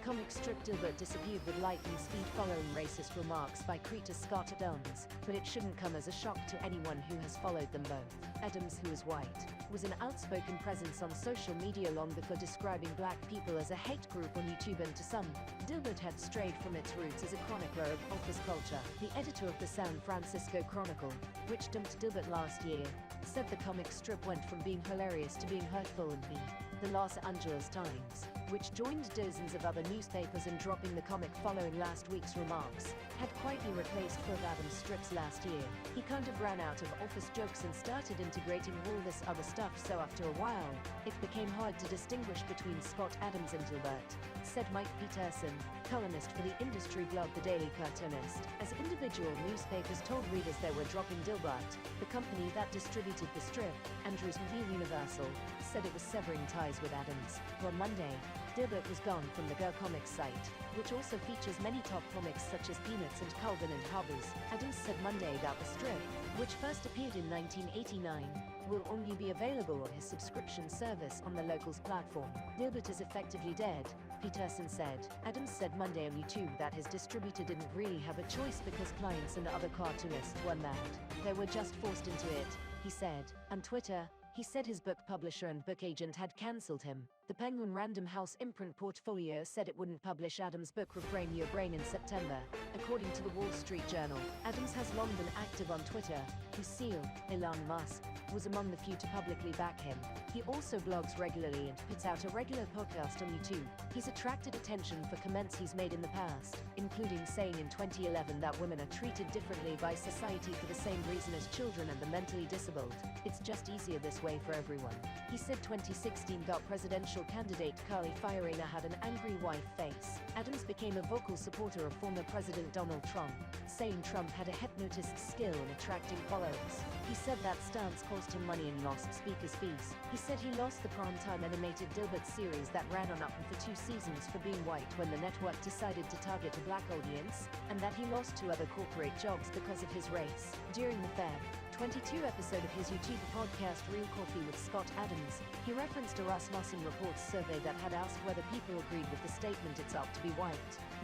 comic strip Dilbert disappeared with lightning speed following racist remarks by creator Scott Adams, but it shouldn't come as a shock to anyone who has followed them both. Adams, who is white, was an outspoken presence on social media long before describing black people as a hate group on YouTube, and to some, Dilbert had strayed from its roots as a chronicler of office culture. The editor of the San Francisco Chronicle, which dumped Dilbert last year, said the comic strip went from being hilarious to being hurtful and mean. The Los Angeles Times, which joined dozens of other newspapers in dropping the comic following last week's remarks, had quietly replaced 4 of Adams' strips last year. He kind of ran out of office jokes and started integrating all this other stuff, so after a while, it became hard to distinguish between Scott Adams and Dilbert, said Mike Peterson, columnist for the industry blog The Daily Cartoonist. As individual newspapers told readers they were dropping Dilbert, the company that distributed the strip, Andrews Media Universal, said it was severing ties with Adams. On Monday, Dilbert was gone from the Go Comics site, which also features many top comics such as Peanuts and Calvin and Hobbes. Adams said Monday that the strip, which first appeared in 1989, will only be available on his subscription service on the Locals platform. Dilbert is effectively dead, Peterson said. Adams said Monday on YouTube that his distributor didn't really have a choice because clients and other cartoonists were mad. They were just forced into it, he said. On Twitter, he said his book publisher and book agent had cancelled him. The Penguin Random House imprint portfolio said it wouldn't publish Adams' book Reframe Your Brain in September, according to the Wall Street Journal. Adams has long been active on Twitter, whose CEO, Elon Musk, was among the few to publicly back him. He also blogs regularly and puts out a regular podcast on YouTube. He's attracted attention for comments he's made in the past, including saying in 2011 that women are treated differently by society for the same reason as children and the mentally disabled. It's just easier this way for everyone. He said 2016 presidential candidate Carly Fiorina had an angry wife face. Adams became a vocal supporter of former President Donald Trump, saying Trump had a hypnotist's skill in attracting followers. He said that stance cost him money and lost speakers' fees. He said he lost the primetime animated Dilbert series that ran on up for 2 seasons for being white when the network decided to target a black audience, and that he lost 2 other corporate jobs because of his race. During the Feb. 22 episode of his YouTube podcast Real Coffee with Scott Adams, he referenced a Rasmussen Reports survey that had asked whether people agreed with the statement "it's up to be white."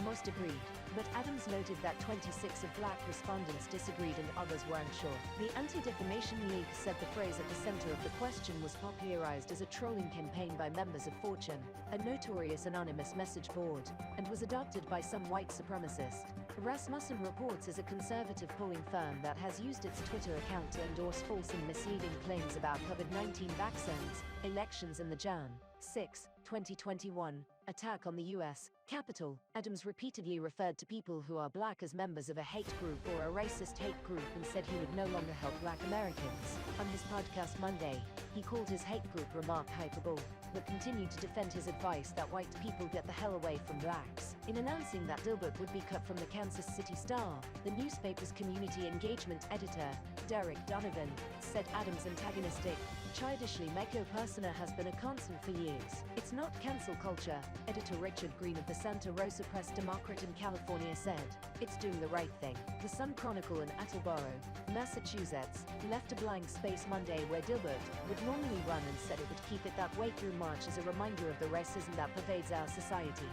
Most agreed, but Adams noted that 26 of black respondents disagreed and others were unsure. The Anti-Defamation League said the phrase at the center of the question was popularized as a trolling campaign by members of Fortune, a notorious anonymous message board, and was adopted by some white supremacists. Rasmussen Reports is a conservative polling firm that has used its Twitter account to endorse false and misleading claims about COVID-19 vaccines, elections and the Jan. 6, 2021, attack on the U.S. Capitol. Adams repeatedly referred to people who are black as members of a hate group or a racist hate group and said he would no longer help black Americans. On his podcast Monday, he called his hate group remark hyperbole, but continued to defend his advice that white people get the hell away from blacks. In announcing that Dilbert would be cut from the Kansas City Star, the newspaper's community engagement editor, Derek Donovan, said Adams' antagonistic, childishly macho persona has been a constant for years. It's not cancel culture, editor Richard Green of the Santa Rosa Press Democrat in California said. It's doing the right thing. The Sun Chronicle in Attleboro, Massachusetts, left a blank space Monday where Dilbert would normally run and said it would keep it that way through March as a reminder of the racism that pervades our society.